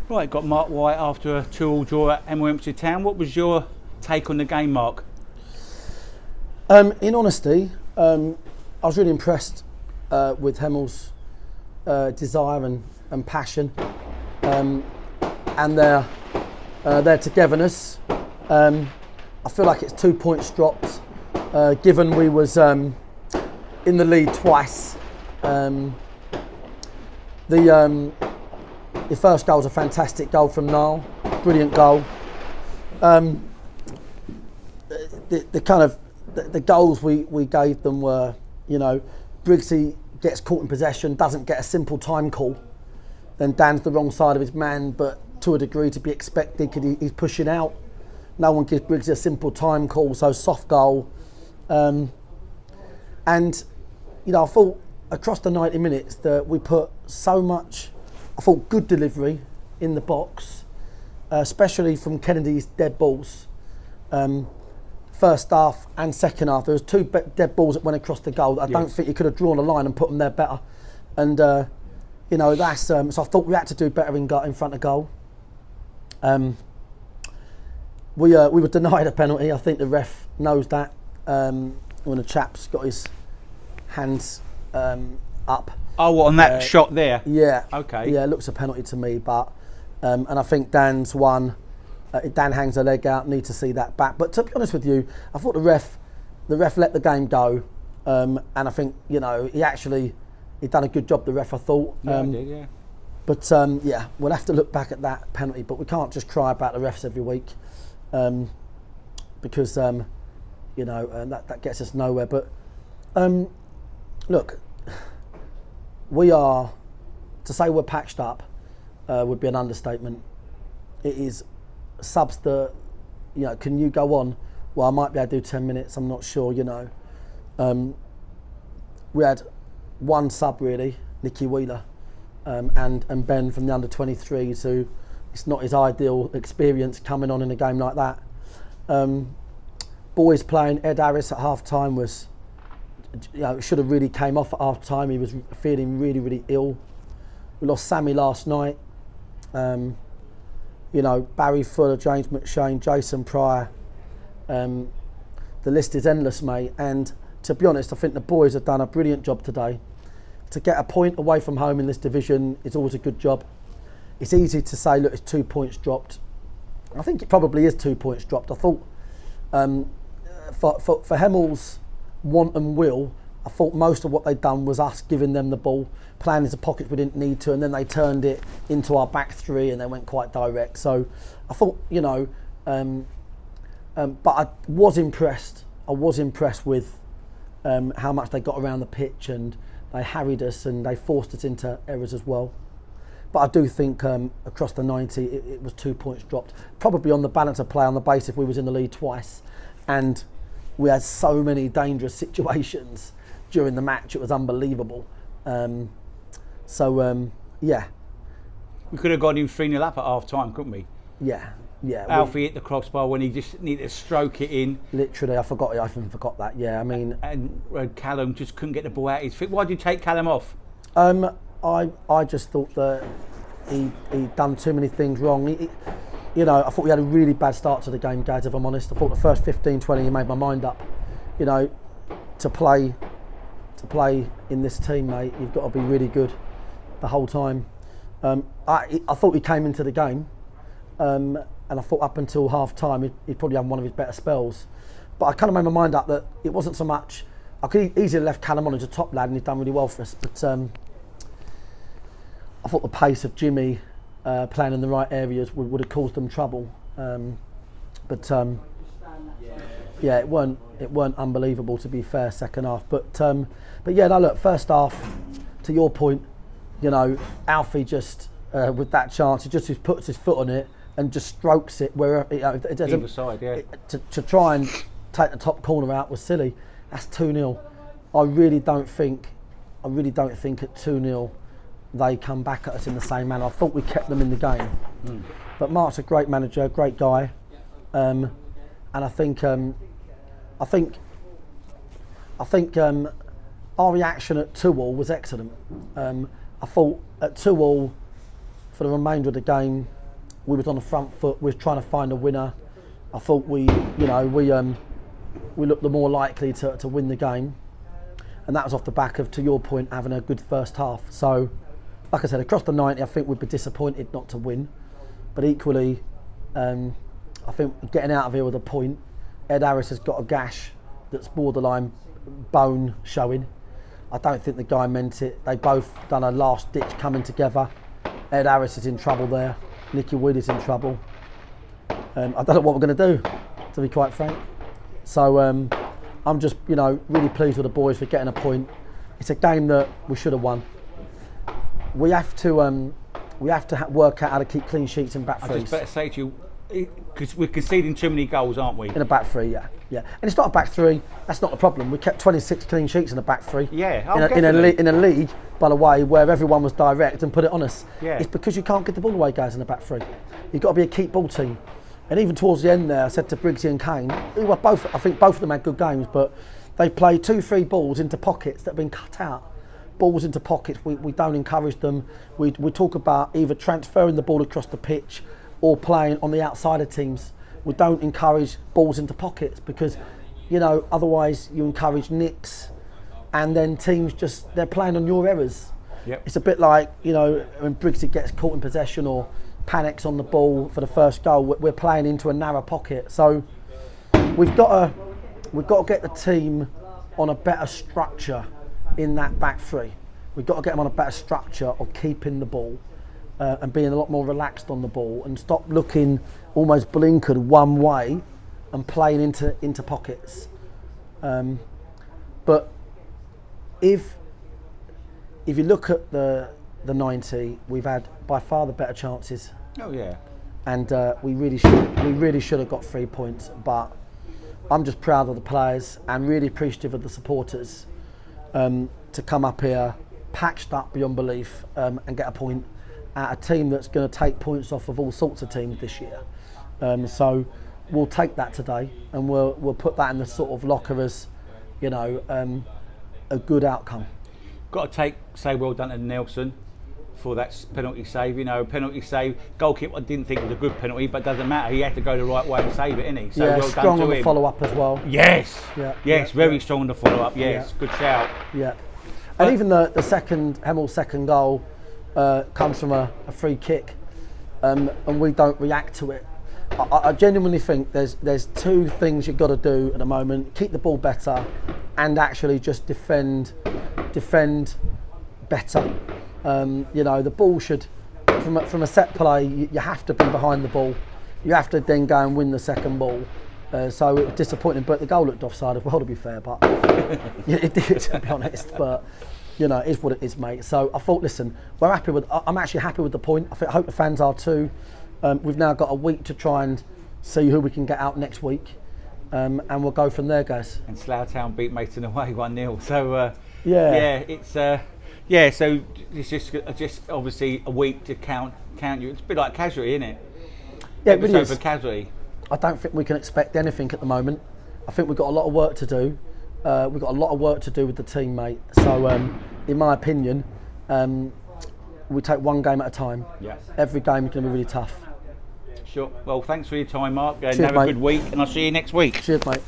Right, got Mark White after a 2-2 draw at Hemel Town. What was your take on the game, Mark? In honesty, I was really impressed with Hemel's desire and passion and their togetherness. I feel like it's 2 points dropped, given we was in the lead twice. The first goal was a fantastic goal from Niall, brilliant goal. The goals we gave them were, Briggsy gets caught in possession, doesn't get a simple time call, then Dan's the wrong side of his man, but to a degree to be expected because he's pushing out. No one gives Briggsy a simple time call, so soft goal. And I thought across the 90 minutes that we put so much, I thought good delivery in the box, especially from Kennedy's dead balls. First half and second half, there was 2 dead balls that went across the goal. I don't think you could have drawn a line and put them there better. And that's so I thought we had to do better in front of goal. We were denied a penalty. I think the ref knows that. When the chap's got his hands up. Oh, what, on that shot there? Yeah. Okay. Yeah, it looks a penalty to me, but and I think Dan's one. Dan hangs a leg out. Need to see that back. But to be honest with you, I thought the ref let the game go, and I think he'd done a good job. The ref, I thought. Yeah, he did, yeah. But we'll have to look back at that penalty. But we can't just cry about the refs every week, because that gets us nowhere. But look, we are, to say we're patched up would be an understatement. It is subs that, can you go on? Well, I might be able to do 10 minutes, I'm not sure, We had one sub really, Nicky Wheeler, and Ben from the under-23s, who it's not his ideal experience coming on in a game like that. Boys playing, Ed Harris at half-time was, should have really came off at half-time. He was feeling really, really ill. We lost Sammy last night. Barry Fuller, James McShane, Jason Pryor. The list is endless, mate. And to be honest, I think the boys have done a brilliant job today. To get a point away from home in this division is always a good job. It's easy to say, look, it's 2 points dropped. I think it probably is 2 points dropped. I thought for Hemel's want and will, I thought most of what they'd done was us giving them the ball, playing into pockets we didn't need to, and then they turned it into our back three and they went quite direct. So I thought, but I was impressed. I was impressed with how much they got around the pitch, and they harried us and they forced us into errors as well. But I do think across the 90, it was 2 points dropped. Probably on the balance of play, on the basis we was in the lead twice, and we had so many dangerous situations during the match. It was unbelievable. We could have got him 3-0 up at half time, couldn't we? Yeah. Alfie hit the crossbar when he just needed to stroke it in. Literally, I even forgot that. Yeah, I mean, and Callum just couldn't get the ball out his feet. Why did you take Callum off? I just thought that he'd done too many things wrong. I thought we had a really bad start to the game, guys, if I'm honest. I thought the first 15-20 he made my mind up. To play in this team, mate, you've got to be really good the whole time. I thought he came into the game, and I thought up until half time he'd probably had one of his better spells. But I kind of made my mind up that it wasn't so much. I could easily have left Callum on as a top lad and he'd done really well for us. But I thought the pace of Jimmy playing in the right areas would have caused them trouble. It weren't unbelievable, to be fair, second half. But look, first half, to your point, Alfie just with that chance, he just puts his foot on it and just strokes it where it doesn't. Either side, yeah. To try and take the top corner out was silly. That's 2-0. I really don't think at 2-0 they come back at us in the same manner. I thought we kept them in the game. But Marc's a great manager, great guy, and I think our reaction at 2-2 was excellent. I thought at 2-2 for the remainder of the game, we was on the front foot. We was trying to find a winner. I thought we looked the more likely to win the game, and that was off the back of, to your point, having a good first half. So, like I said, across the 90, I think we'd be disappointed not to win, but equally, I think getting out of here with a point. Ed Harris has got a gash that's borderline bone showing. I don't think the guy meant it. They both done a last ditch coming together. Ed Harris is in trouble there. Nicky Wood is in trouble. I don't know what we're going to do, to be quite frank. So I'm just, really pleased with the boys for getting a point. It's a game that we should have won. We have to work out how to keep clean sheets in back threes. I just better say to you, because we're conceding too many goals, aren't we? In a back three, yeah. And it's not a back three. That's not the problem. We kept 26 clean sheets in a back three. Yeah, in a league, by the way, where everyone was direct and put it on us. Yeah. It's because you can't get the ball away, guys, in a back three. You've got to be a keep ball team. And even towards the end there, I said to Briggsy and Kane, who were both, I think both of them had good games, but they played 2-3 balls into pockets that have been cut out. Balls into pockets. We don't encourage them. We talk about either transferring the ball across the pitch or playing on the outside of teams. We don't encourage balls into pockets because, otherwise you encourage nicks, and then teams they're playing on your errors. Yep. It's a bit like, when Briggsy gets caught in possession or panics on the ball for the first goal, we're playing into a narrow pocket. So we've got to get the team on a better structure in that back three. We've got to get them on a better structure of keeping the ball and being a lot more relaxed on the ball, and stop looking almost blinkered one way and playing into pockets. But if you look at the 90, we've had by far the better chances. Oh yeah. And we really should have got 3 points. But I'm just proud of the players and really appreciative of the supporters to come up here patched up beyond belief and get a point at a team that's going to take points off of all sorts of teams this year. So we'll take that today, and we'll put that in the sort of locker as, a good outcome. Got to say well done to Nelson for that penalty save. Penalty save. Goalkeeper, I didn't think it was a good penalty, but doesn't matter. He had to go the right way and save it, didn't he? So yeah, well strong done to on him. the follow-up as well. Yes. Yeah. Very strong on the follow-up. Yes. Good shout. Yeah. And even the second Hemmel's second goal comes from a free kick, and we don't react to it. I genuinely think there's two things you've got to do at the moment: keep the ball better, and actually just defend better. The ball should, from a set play, you have to be behind the ball. You have to then go and win the second ball. So it was disappointing, but the goal looked offside as well, to be fair. But it did, to be honest. But it is what it is, mate. So I thought, listen, I'm actually happy with the point. I hope the fans are too. We've now got a week to try and see who we can get out next week, and we'll go from there, guys. And Slough Town beat Maidstone away 1-0. So it's So it's just obviously a week to count you. It's a bit like casualty, isn't it? Yeah, it really is. For casualty. I don't think we can expect anything at the moment. I think we've got a lot of work to do. We've got a lot of work to do with the team, mate. So, in my opinion, we take one game at a time. Yeah. Every game is going to be really tough. Sure. Well, thanks for your time, Mark, and Cheers, have a mate. good week, and I'll see you next week. Cheers, mate.